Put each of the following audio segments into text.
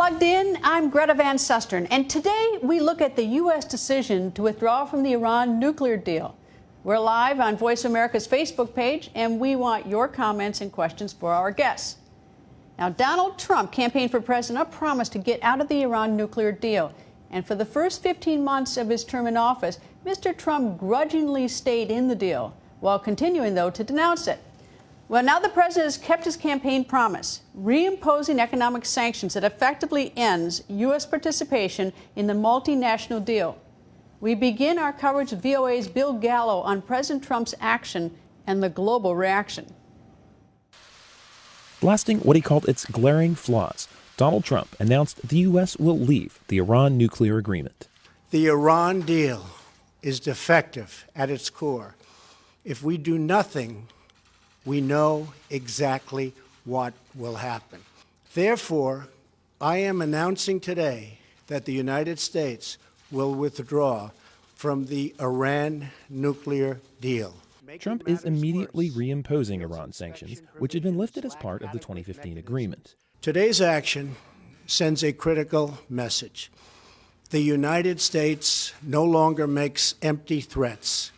Plugged In, I'm Greta Van Susteren, and today we look at the U.S. decision to withdraw from the Iran nuclear deal. We're live on Voice America's Facebook page, and we want your comments and questions for our guests. Now, Donald Trump campaigned for president on a promise to get out of the Iran nuclear deal. And for the first 15 months of his term in office, Mr. Trump grudgingly stayed in the deal, while continuing, though, to denounce it. Well, now the president has kept his campaign promise, reimposing economic sanctions that effectively ends U.S. participation in the multinational deal. We begin our coverage with VOA's Bill Gallo on President Trump's action and the global reaction. Blasting what he called its glaring flaws, Donald Trump announced the U.S. will leave the Iran nuclear agreement. The Iran deal is defective at its core. If we do nothing, we know exactly what will happen. Therefore, I am announcing today that the United States will withdraw from the Iran nuclear deal. Trump is immediately reimposing Iran sanctions, which had been lifted as part of the 2015 agreement. Today's action sends a critical message. The United States no longer makes empty threats.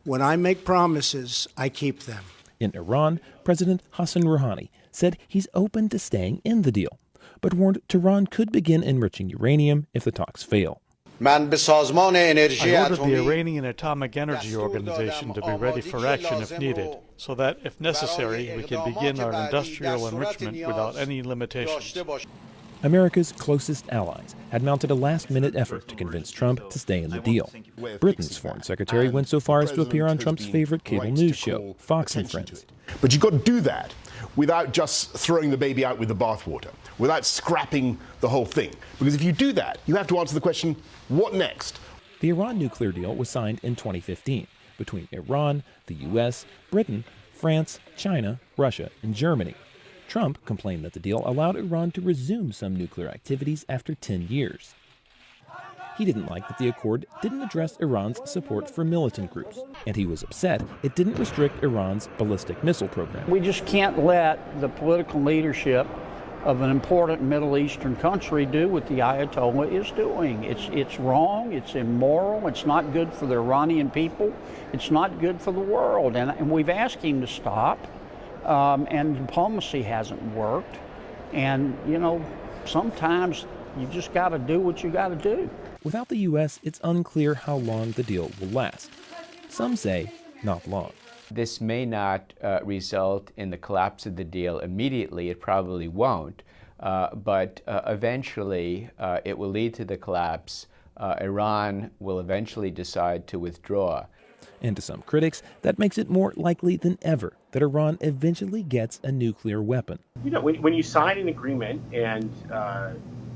When I make promises, I keep them. In Iran, President Hassan Rouhani said he's open to staying in the deal, but warned Tehran could begin enriching uranium if the talks fail. I ordered the Iranian Atomic Energy Organization to be ready for action if needed, so that, if necessary, we can begin our industrial enrichment without any limitations. America's closest allies had mounted a last-minute effort to convince Trump to stay in the deal. Britain's foreign secretary went so far as to appear on Trump's favorite cable news show, Fox and Friends. But you've got to do that without just throwing the baby out with the bathwater, without scrapping the whole thing. Because if you do that, you have to answer the question, what next? The Iran nuclear deal was signed in 2015 between Iran, the U.S., Britain, France, China, Russia, and Germany. Trump complained that the deal allowed Iran to resume some nuclear activities after 10 years. He didn't like that the accord didn't address Iran's support for militant groups, and he was upset it didn't restrict Iran's ballistic missile program. We just can't let the political leadership of an important Middle Eastern country do what the Ayatollah is doing. It's wrong, it's immoral, it's not good for the Iranian people, it's not good for the world, and we've asked him to stop. And diplomacy hasn't worked. And, you know, sometimes you just got to do what you got to do. Without the U.S., it's unclear how long the deal will last. Some say not long. This may not result in the collapse of the deal immediately. It probably won't. But eventually, it will lead to the collapse. Iran will eventually decide to withdraw. And to some critics, that makes it more likely than ever that Iran eventually gets a nuclear weapon. You know, when you sign an agreement and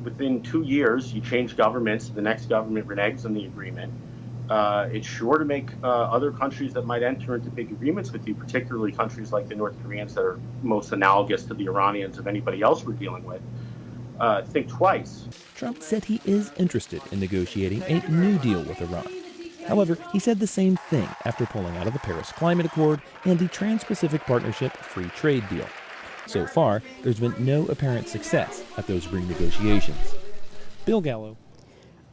within 2 years you change governments, the next government reneges on the agreement, it's sure to make other countries that might enter into big agreements with you, particularly countries like the North Koreans that are most analogous to the Iranians of anybody else we're dealing with, think twice. Trump said he is interested in negotiating a new deal with Iran. However, he said the same thing after pulling out of the Paris Climate Accord and the Trans-Pacific Partnership free trade deal. So far, there's been no apparent success at those renegotiations. Bill Gallo.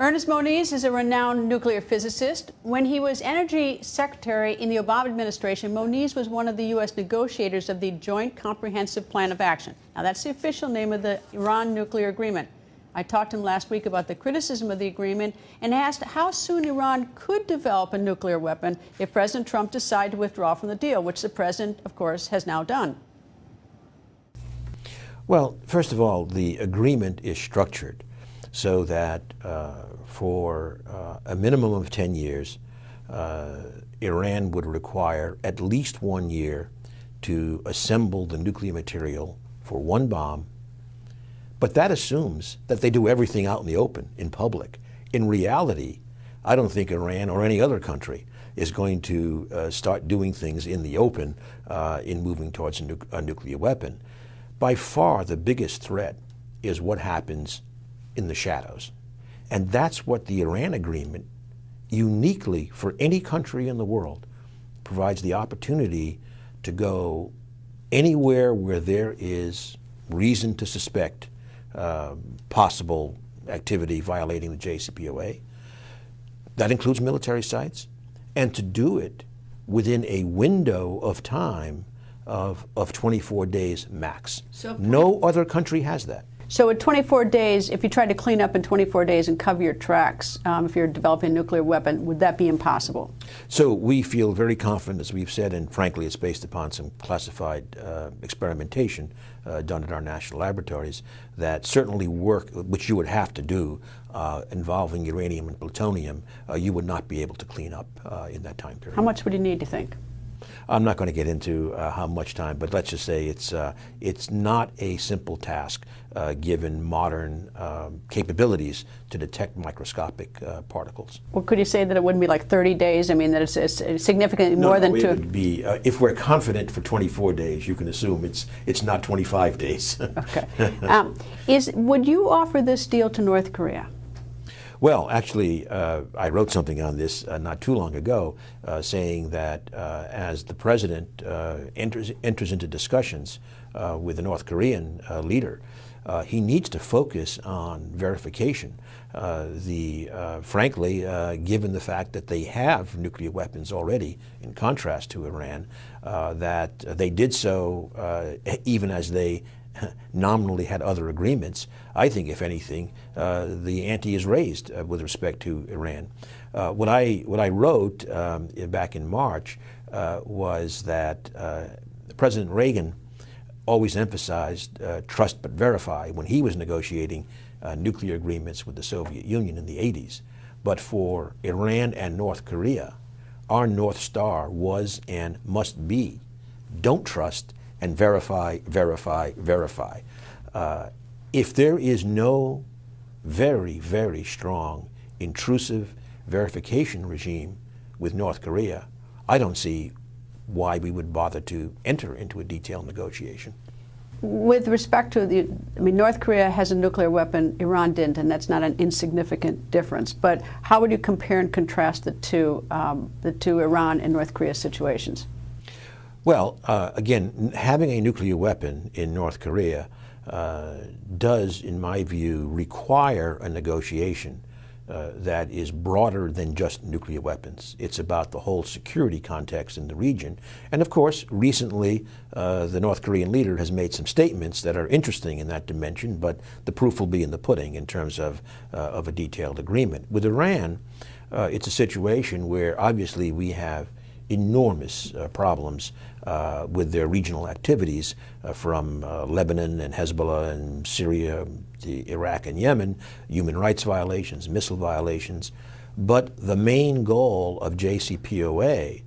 Ernest Moniz is a renowned nuclear physicist. When he was Energy Secretary in the Obama administration, Moniz was one of the U.S. negotiators of the Joint Comprehensive Plan of Action. Now, that's the official name of the Iran nuclear agreement. I talked to him last week about the criticism of the agreement and asked how soon Iran could develop a nuclear weapon if President Trump decided to withdraw from the deal, which the president, of course, has now done. Well, first of all, the agreement is structured so that for a minimum of 10 years, Iran would require at least 1 year to assemble the nuclear material for one bomb. But that assumes that they do everything out in the open, in public. In reality, I don't think Iran or any other country is going to start doing things in the open in moving towards a nuclear weapon. By far, the biggest threat is what happens in the shadows. And that's what the Iran agreement, uniquely for any country in the world, provides the opportunity to go anywhere where there is reason to suspect possible activity violating the JCPOA. That includes military sites, and to do it within a window of time of 24 days max. So no other country has that. So at 24 days, if you tried to clean up in 24 days and cover your tracks, if you're developing a nuclear weapon, would that be impossible? So we feel very confident, as we've said, and frankly it's based upon some classified experimentation done at our national laboratories, that certainly work, which you would have to do, involving uranium and plutonium, you would not be able to clean up in that time period. How much would you need, to think? I'm not going to get into how much time, but let's just say it's not a simple task given modern capabilities to detect microscopic particles. Well, could you say that it wouldn't be like 30 days? I mean, that it's significantly more than it two. Would be, if we're confident for 24 days, you can assume it's not 25 days. Okay. Would you offer this deal to North Korea? Well, actually, I wrote something on this not too long ago, saying that as the president enters into discussions with the North Korean leader, he needs to focus on verification. Frankly, given the fact that they have nuclear weapons already, in contrast to Iran, that they did so even as they nominally had other agreements. I think, if anything, the ante is raised with respect to Iran. What I wrote back in March was that President Reagan always emphasized trust but verify when he was negotiating nuclear agreements with the Soviet Union in the 80s. But for Iran and North Korea, our North Star was and must be don't trust and verify, verify, verify. If there is no very, very strong intrusive verification regime with North Korea, I don't see why we would bother to enter into a detailed negotiation. With respect to North Korea has a nuclear weapon, Iran didn't, and that's not an insignificant difference. But how would you compare and contrast the two Iran and North Korea situations? Well, again, having a nuclear weapon in North Korea does, in my view, require a negotiation that is broader than just nuclear weapons. It's about the whole security context in the region. And of course, recently, the North Korean leader has made some statements that are interesting in that dimension, but the proof will be in the pudding in terms of a detailed agreement. With Iran, it's a situation where obviously we have enormous problems with their regional activities from Lebanon and Hezbollah and Syria to Iraq and Yemen, human rights violations, missile violations. But the main goal of JCPOA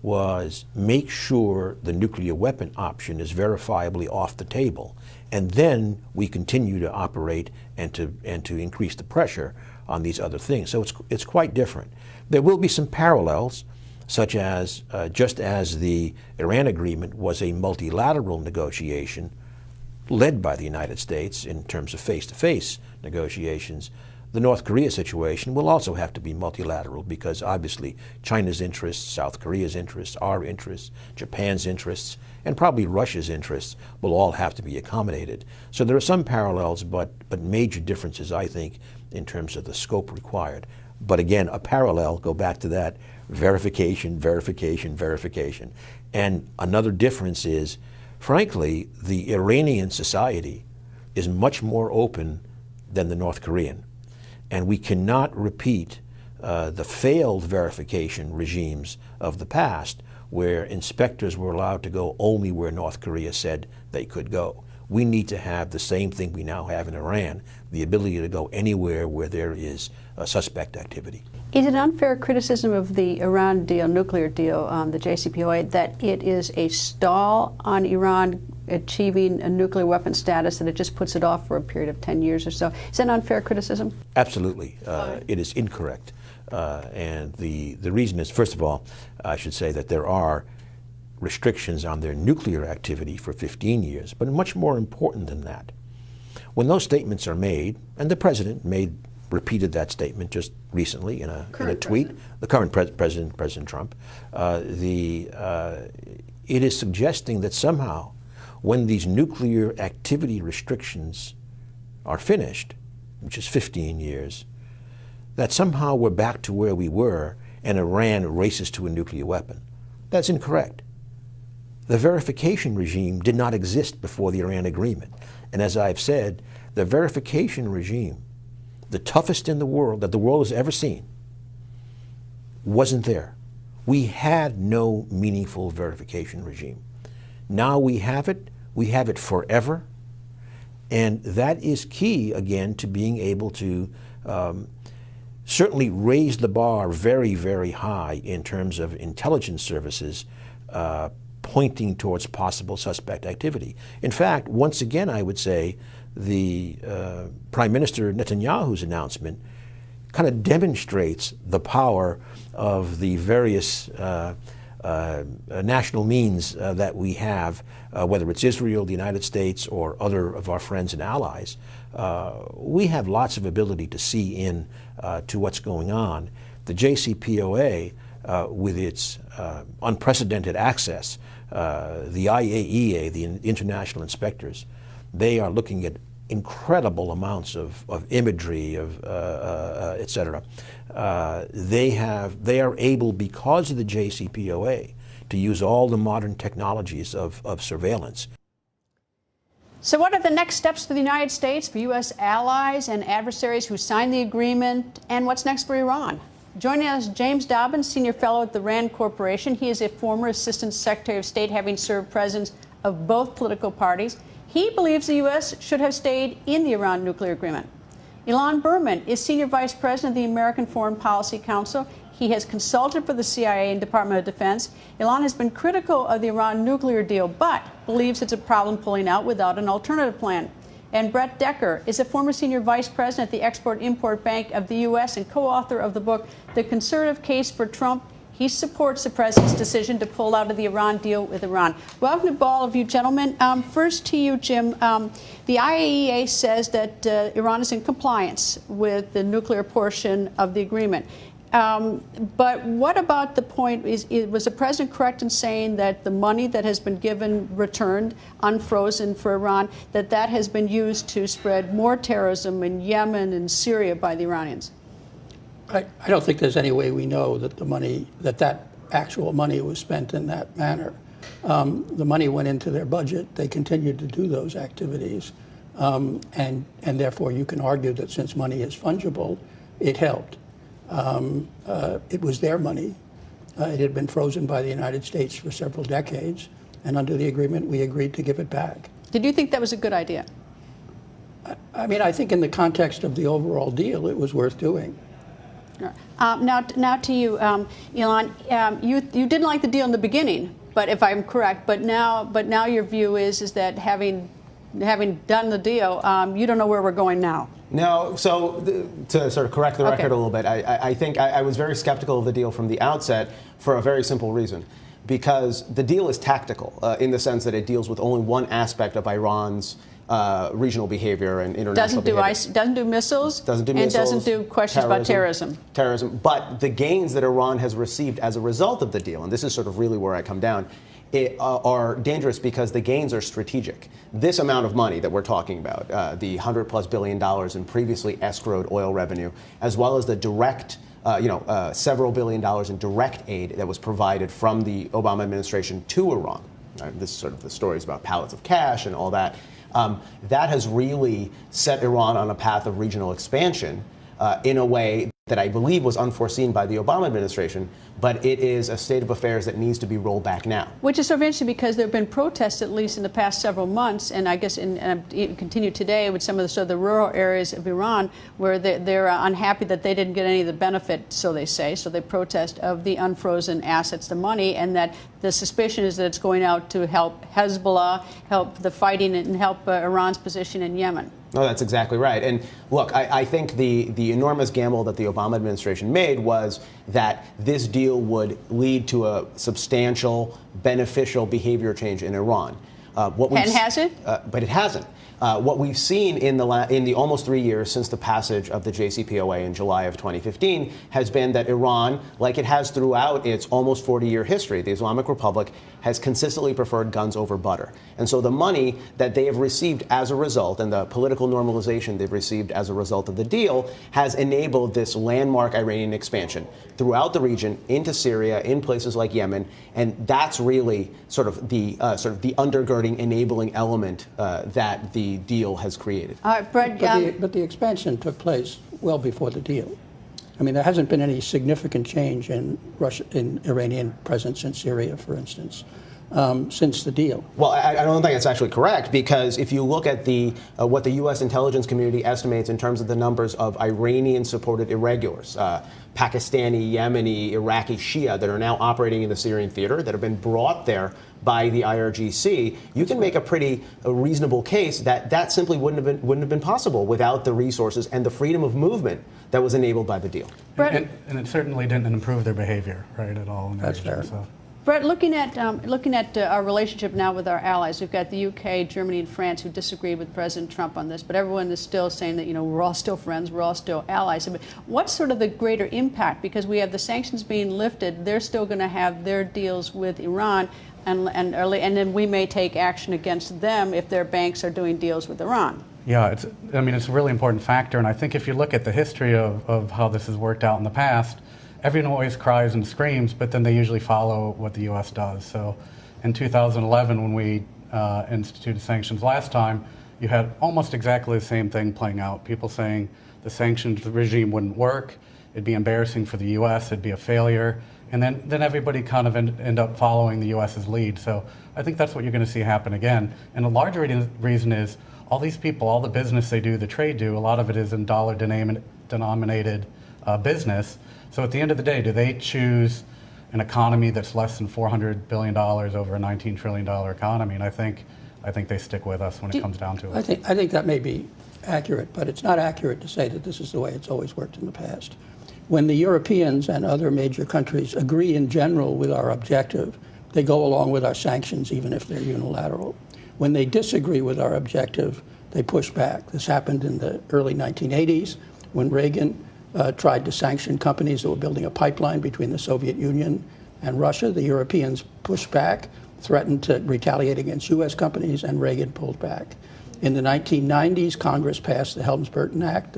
was make sure the nuclear weapon option is verifiably off the table. And then we continue to operate and to increase the pressure on these other things. So it's quite different. There will be some parallels, such as just as the Iran agreement was a multilateral negotiation led by the United States in terms of face-to-face negotiations, the North Korea situation will also have to be multilateral because obviously China's interests, South Korea's interests, our interests, Japan's interests, and probably Russia's interests will all have to be accommodated. So there are some parallels, but major differences, I think, in terms of the scope required. But again, a parallel, go back to that, verification, verification, verification. And another difference is, frankly, the Iranian society is much more open than the North Korean. And we cannot repeat the failed verification regimes of the past where inspectors were allowed to go only where North Korea said they could go. We need to have the same thing we now have in Iran, the ability to go anywhere where there is suspect activity. Is it unfair criticism of the Iran deal, nuclear deal, the JCPOA, that it is a stall on Iran achieving a nuclear weapon status, that it just puts it off for a period of 10 years or so? Is that unfair criticism? Absolutely. It is incorrect. And the reason is, first of all, I should say that there are restrictions on their nuclear activity for 15 years, but much more important than that. When those statements are made, and the president repeated that statement just recently in a tweet, the current president, President Trump, it is suggesting that somehow when these nuclear activity restrictions are finished, which is 15 years, that somehow we're back to where we were and Iran races to a nuclear weapon. That's incorrect. The verification regime did not exist before the Iran agreement. And as I've said, the verification regime, the toughest in the world that the world has ever seen, wasn't there. We had no meaningful verification regime. Now we have it forever, and that is key, again, to being able to certainly raise the bar very, very high in terms of intelligence services pointing towards possible suspect activity. In fact, once again, I would say the Prime Minister Netanyahu's announcement kind of demonstrates the power of the various national means that we have, whether it's Israel, the United States, or other of our friends and allies. We have lots of ability to see in to what's going on. The JCPOA, with its unprecedented access, the IAEA, the international inspectors, they are looking at incredible amounts of imagery, et cetera. They are able, because of the JCPOA, to use all the modern technologies of surveillance. So what are the next steps for the United States, for U.S. allies and adversaries who signed the agreement, and what's next for Iran? Joining us, James Dobbins, Senior Fellow at the RAND Corporation. He is a former Assistant Secretary of State, having served presidents of both political parties. He believes the U.S. should have stayed in the Iran nuclear agreement. Ilan Berman is Senior Vice President of the American Foreign Policy Council. He has consulted for the CIA and Department of Defense. Ilan has been critical of the Iran nuclear deal, but believes it's a problem pulling out without an alternative plan. And Brett Decker is a former Senior Vice President at the Export-Import Bank of the U.S. and co-author of the book, The Conservative Case for Trump. He supports the president's decision to pull out of the Iran deal with Iran. Welcome to all of you, gentlemen. First to you, Jim. The IAEA says that Iran is in compliance with the nuclear portion of the agreement. But what about the point, was the president correct in saying that the money that has been given, returned, unfrozen for Iran, that has been used to spread more terrorism in Yemen and Syria by the Iranians? I don't think there's any way we know that the money, that actual money was spent in that manner. The money went into their budget. They continued to do those activities. And therefore, you can argue that since money is fungible, it helped. It was their money. It had been frozen by the United States for several decades. And under the agreement, we agreed to give it back. Did you think that was a good idea? I mean, I think in the context of the overall deal, it was worth doing. Now to you, Ilan. You didn't like the deal in the beginning, but if I'm correct, but now your view is that having done the deal, you don't know where we're going now. No, so to sort of correct the record a little bit, I think I was very skeptical of the deal from the outset for a very simple reason. Because the deal is tactical in the sense that it deals with only one aspect of Iran's regional behavior and international behavior. Doesn't do missiles, and doesn't do questions about terrorism. But the gains that Iran has received as a result of the deal, and this is sort of really where I come down, are dangerous because the gains are strategic. This amount of money that we're talking about, the $100+ billion in previously escrowed oil revenue, as well as the direct several billion dollars in direct aid that was provided from the Obama administration to Iran. This is sort of the stories about pallets of cash and all that. That has really set Iran on a path of regional expansion in a way that I believe was unforeseen by the Obama administration, but it is a state of affairs that needs to be rolled back now. Which is so interesting because there have been protests, at least in the past several months, and I guess continue today with some of the rural areas of Iran where they're unhappy that they didn't get any of the benefit, so they say. So they protest of the unfrozen assets, the money, and that the suspicion is that it's going out to help Hezbollah, help the fighting, and help Iran's position in Yemen. No, that's exactly right. And look, I think the enormous gamble that the Obama administration made was that this deal would lead to a substantial beneficial behavior change in Iran. Has it? But it hasn't. What we've seen in the almost 3 years since the passage of the JCPOA in July of 2015 has been that Iran, like it has throughout its almost 40-year history, the Islamic Republic has consistently preferred guns over butter. And so the money that they have received as a result and the political normalization they've received as a result of the deal has enabled this landmark Iranian expansion throughout the region, into Syria, in places like Yemen, and that's really sort of the undergirding, enabling element that the deal has created. All right, Brett. But the expansion took place well before the deal. I mean, there hasn't been any significant change in Iranian presence in Syria, for instance, since the deal. Well, I don't think that's actually correct, because if you look at what the U.S. intelligence community estimates in terms of the numbers of Iranian-supported irregulars, Pakistani, Yemeni, Iraqi Shia that are now operating in the Syrian theater, that have been brought there by the IRGC, you can make a pretty reasonable case that simply wouldn't have been possible without the resources and the freedom of movement that was enabled by the deal. And it certainly didn't improve their behavior, right, at all. That's fair. So. Brett, looking at our relationship now with our allies, we've got the UK, Germany, and France who disagreed with President Trump on this, but everyone is still saying that, we're all still friends, we're all still allies. But what's sort of the greater impact? Because we have the sanctions being lifted, they're still going to have their deals with Iran, and then we may take action against them if their banks are doing deals with Iran. Yeah, it's a really important factor, and I think if you look at the history of how this has worked out in the past, everyone always cries and screams, but then they usually follow what the U.S. does. So in 2011, when we instituted sanctions last time, you had almost exactly the same thing playing out. People saying the sanctions regime wouldn't work, it'd be embarrassing for the U.S., it'd be a failure, and then everybody kind of end up following the U.S.'s lead. So I think that's what you're going to see happen again. And a larger reason is all these people, all the business they do, the trade do, a lot of it is in dollar-denominated business. So at the end of the day, do they choose an economy that's less than $400 billion over a $19 trillion economy? And I think they stick with us when it comes down to it. I think that may be accurate, but it's not accurate to say that this is the way it's always worked in the past. When the Europeans and other major countries agree in general with our objective, they go along with our sanctions, even if they're unilateral. When they disagree with our objective, they push back. This happened in the early 1980s when Reagan tried to sanction companies that were building a pipeline between the Soviet Union and Russia. The Europeans pushed back, threatened to retaliate against U.S. companies, and Reagan pulled back. In the 1990s, Congress passed the Helms-Burton Act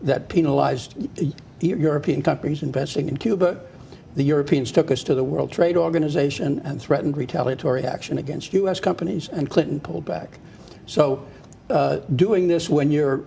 that penalized European companies investing in Cuba. The Europeans took us to the World Trade Organization and threatened retaliatory action against U.S. companies, and Clinton pulled back. So doing this when you're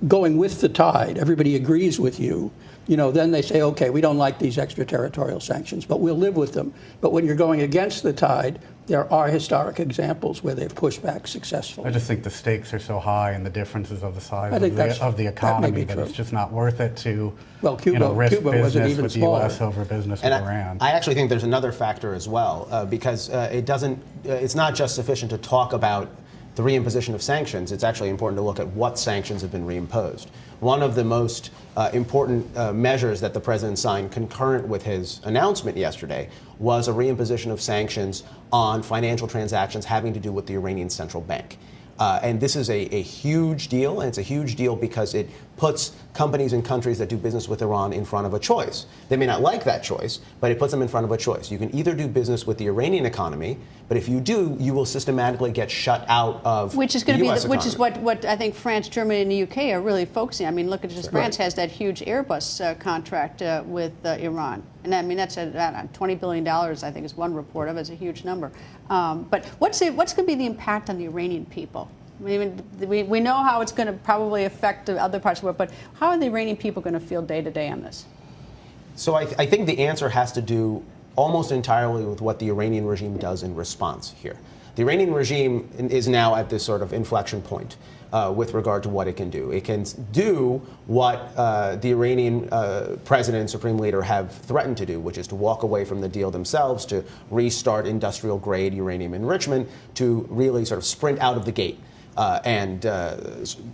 going with the tide, everybody agrees with you, then they say, okay, we don't like these extraterritorial sanctions, but we'll live with them. But when you're going against the tide, there are historic examples where they've pushed back successfully. I just think the stakes are so high and the differences of the size of the economy that it's just not worth it to risk business with the U.S. over business with Iran. I actually think there's another factor as well, because it's not just sufficient to talk about the reimposition of sanctions. It's actually important to look at what sanctions have been reimposed. One of the most important measures that the president signed concurrent with his announcement yesterday was a reimposition of sanctions on financial transactions having to do with the Iranian central bank. And this is a huge deal, and it's a huge deal because it puts companies and countries that do business with Iran in front of a choice. They may not like that choice, but it puts them in front of a choice. You can either do business with the Iranian economy, but if you do, you will systematically get shut out of which is going to be which is what I think France, Germany, and the UK are really focusing. I mean, look at just France has that huge Airbus contract with Iran, and I mean that's $20 billion. I think is one report of it. It's a huge number. But what's going to be the impact on the Iranian people? I mean, we know how it's going to probably affect the other parts of the world, but how are the Iranian people going to feel day to day on this? So I think the answer has to do almost entirely with what the Iranian regime does in response here. The Iranian regime is now at this sort of inflection point with regard to what it can do. It can do what the Iranian president and supreme leader have threatened to do, which is to walk away from the deal themselves, to restart industrial-grade uranium enrichment, to really sort of sprint out of the gate. And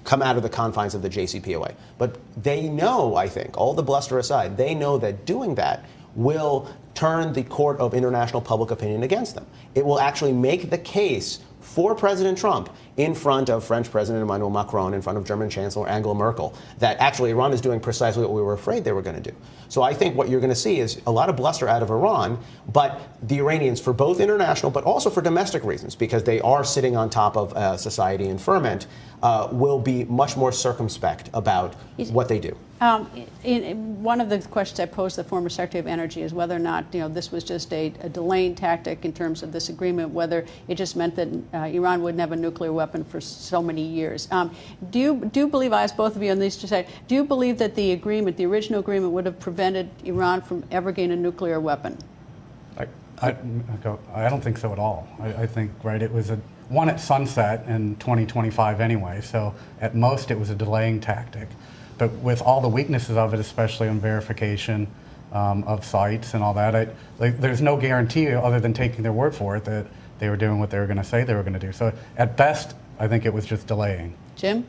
come out of the confines of the JCPOA. But they know, I think, all the bluster aside, they know that doing that will turn the court of international public opinion against them. It will actually make the case for President Trump in front of French President Emmanuel Macron, in front of German Chancellor Angela Merkel, that actually Iran is doing precisely what we were afraid they were going to do. So I think what you're going to see is a lot of bluster out of Iran, but the Iranians, for both international but also for domestic reasons, because they are sitting on top of society in ferment, will be much more circumspect about what they do. One of the questions I posed to the former Secretary of Energy is whether or not this was just a delaying tactic in terms of this agreement, whether it just meant that Iran wouldn't have a nuclear weapon for so many years. Do you believe, I ask both of you on these two sides, do you believe that the agreement, the original agreement, would have prevented Iran from ever getting a nuclear weapon? I don't think so at all. I think, right, it was one at sunset in 2025 anyway, so at most it was a delaying tactic. But with all the weaknesses of it, especially on verification of sites and all that, there's no guarantee other than taking their word for it that they were doing what they were going to say they were going to do. So at best, I think it was just delaying. Jim?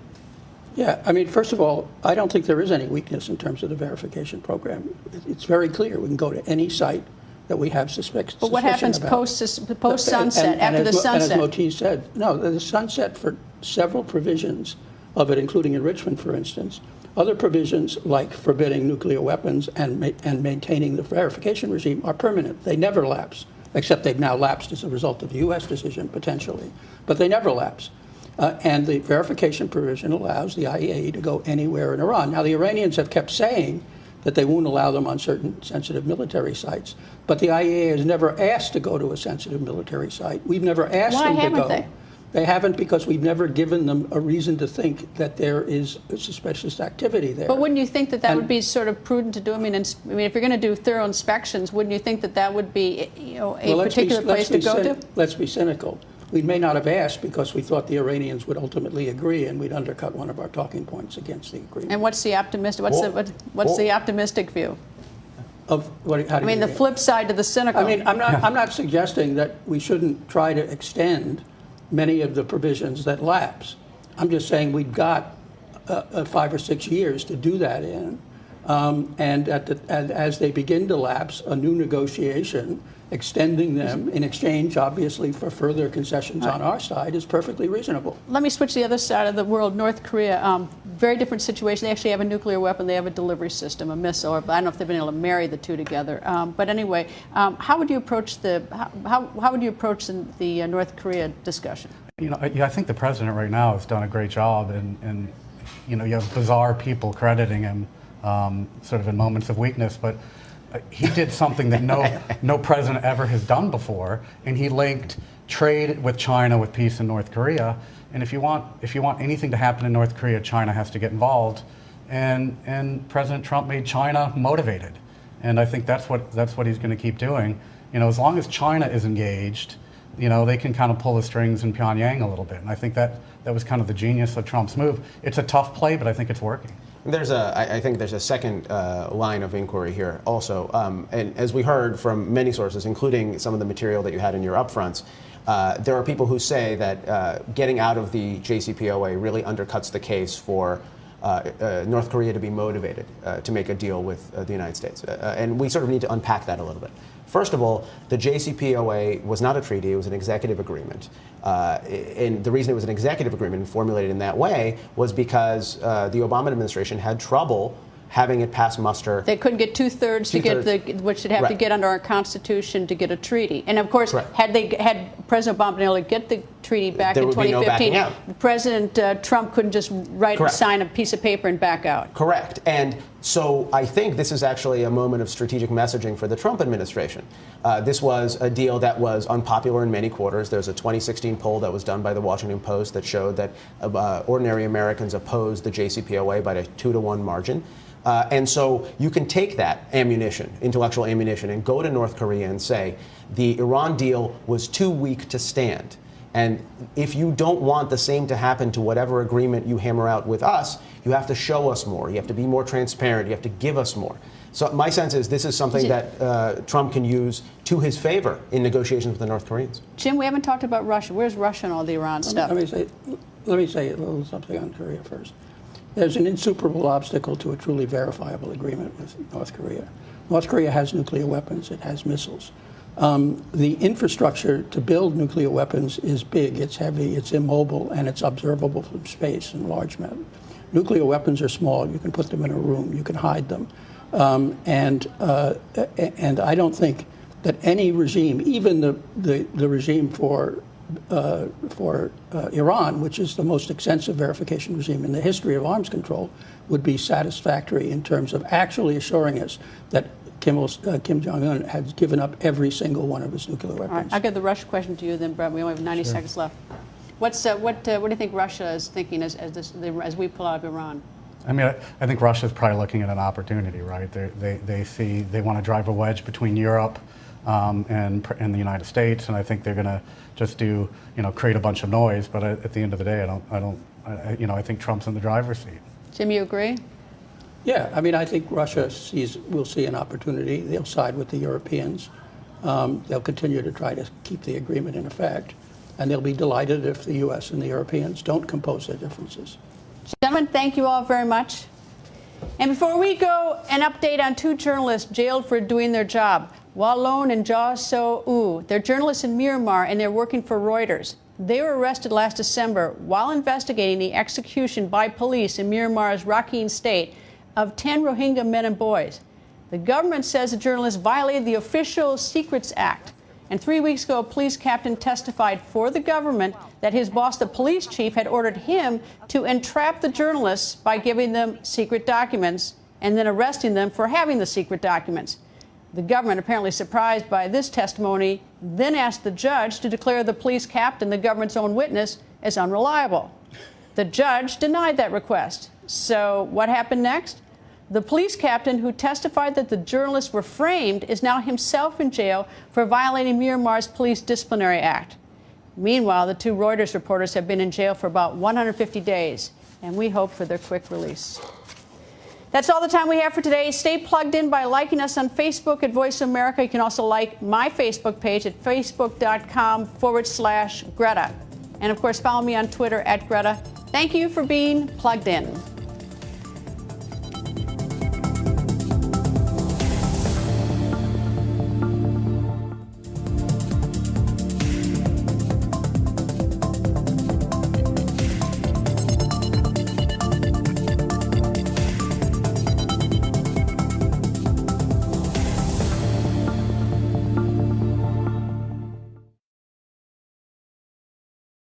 Yeah, I mean, first of all, I don't think there is any weakness in terms of the verification program. It's very clear. We can go to any site that we have suspicion about. But what happens post-sunset, after the sunset? And as Moti said, no, the sunset for several provisions of it, including enrichment, for instance, other provisions like forbidding nuclear weapons and maintaining the verification regime are permanent. They never lapse, except they've now lapsed as a result of the U.S. decision, potentially. But they never lapse. And the verification provision allows the IAEA to go anywhere in Iran. Now, the Iranians have kept saying that they won't allow them on certain sensitive military sites. But the IAEA has never asked to go to a sensitive military site. We've never asked them to go. Why haven't they? They haven't, because we've never given them a reason to think that there is suspicious activity there. But wouldn't you think that would be sort of prudent to do? I mean, if you're going to do thorough inspections, wouldn't you think that would be a particular place to go to? Let's be cynical. We may not have asked because we thought the Iranians would ultimately agree, and we'd undercut one of our talking points against the agreement. And what's the optimistic? What's the optimistic view? Of what? How do you mean the flip side to the cynical? I mean, I'm not suggesting that we shouldn't try to extend many of the provisions that lapse. I'm just saying we've got 5 or 6 years to do that in, and as they begin to lapse, a new negotiation extending them in exchange, obviously, for further concessions on our side is perfectly reasonable. Let me switch to the other side of the world. North Korea, very different situation. They actually have a nuclear weapon. They have a delivery system, a missile. I don't know if they've been able to marry the two together. But anyway, how would you approach the North Korea discussion? I think the president right now has done a great job, and you have bizarre people crediting him sort of in moments of weakness, but he did something that no president ever has done before, and he linked trade with China with peace in North Korea. And if you want anything to happen in North Korea, China has to get involved. And President Trump made China motivated, and I think that's what he's going to keep doing. As long as China is engaged, they can kind of pull the strings in Pyongyang a little bit. And I think that was kind of the genius of Trump's move. It's a tough play, but I think it's working. I think there's a second line of inquiry here also. And as we heard from many sources, including some of the material that you had in your upfronts, there are people who say that getting out of the JCPOA really undercuts the case for North Korea to be motivated to make a deal with the United States. And we sort of need to unpack that a little bit. First of all, the JCPOA was not a treaty, it was an executive agreement. And the reason it was an executive agreement and formulated in that way was because the Obama administration had trouble having it pass muster. They couldn't get two-thirds to get which they'd have to get under our Constitution to get a treaty. And of course, had President Obama been able to get the treaty back in 2015, President Trump couldn't just write and sign a piece of paper and back out. Correct. And so I think this is actually a moment of strategic messaging for the Trump administration. This was a deal that was unpopular in many quarters. There's a 2016 poll that was done by the Washington Post that showed that ordinary Americans opposed the JCPOA by a 2-to-1 margin. And so you can take that ammunition, intellectual ammunition, and go to North Korea and say, the Iran deal was too weak to stand. And if you don't want the same to happen to whatever agreement you hammer out with us, you have to show us more. You have to be more transparent. You have to give us more. So my sense is this is something that Trump can use to his favor in negotiations with the North Koreans. Jim, we haven't talked about Russia. Where's Russia and all the Iran stuff? Let me say a little something on Korea first. There's an insuperable obstacle to a truly verifiable agreement with North Korea. North Korea has nuclear weapons. It has missiles. The infrastructure to build nuclear weapons is big, it's heavy, it's immobile, and it's observable from space in large measure. Nuclear weapons are small. You can put them in a room. You can hide them. And I don't think that any regime, even the regime for Iran, which is the most extensive verification regime in the history of arms control, would be satisfactory in terms of actually assuring us that Kim Jong-un has given up every single one of his nuclear weapons. All right, I'll get the Russia question to you then, Brett. We only have 90 seconds left. What do you think Russia is thinking as we pull out of Iran? I mean, I think Russia's probably looking at an opportunity, right? They want to drive a wedge between Europe and the United States, and I think they're going to just create a bunch of noise. But at the end of the day, I think Trump's in the driver's seat. Jim, you agree? Yeah, I mean, I think Russia will see an opportunity. They'll side with the Europeans. They'll continue to try to keep the agreement in effect. And they'll be delighted if the U.S. and the Europeans don't compose their differences. Gentlemen, thank you all very much. And before we go, an update on 2 journalists jailed for doing their job. Walon and Ja So-u. They're journalists in Myanmar, and they're working for Reuters. They were arrested last December while investigating the execution by police in Myanmar's Rakhine state of 10 Rohingya men and boys. The government says the journalists violated the Official Secrets Act. And 3 weeks ago, a police captain testified for the government that his boss, the police chief, had ordered him to entrap the journalists by giving them secret documents and then arresting them for having the secret documents. The government, apparently surprised by this testimony, then asked the judge to declare the police captain, the government's own witness, as unreliable. The judge denied that request. So what happened next? The police captain who testified that the journalists were framed is now himself in jail for violating Myanmar's Police Disciplinary Act. Meanwhile, the 2 Reuters reporters have been in jail for about 150 days, and we hope for their quick release. That's all the time we have for today. Stay plugged in by liking us on Facebook at Voice of America. You can also like my Facebook page at facebook.com/Greta. And of course, follow me on Twitter at Greta. Thank you for being plugged in.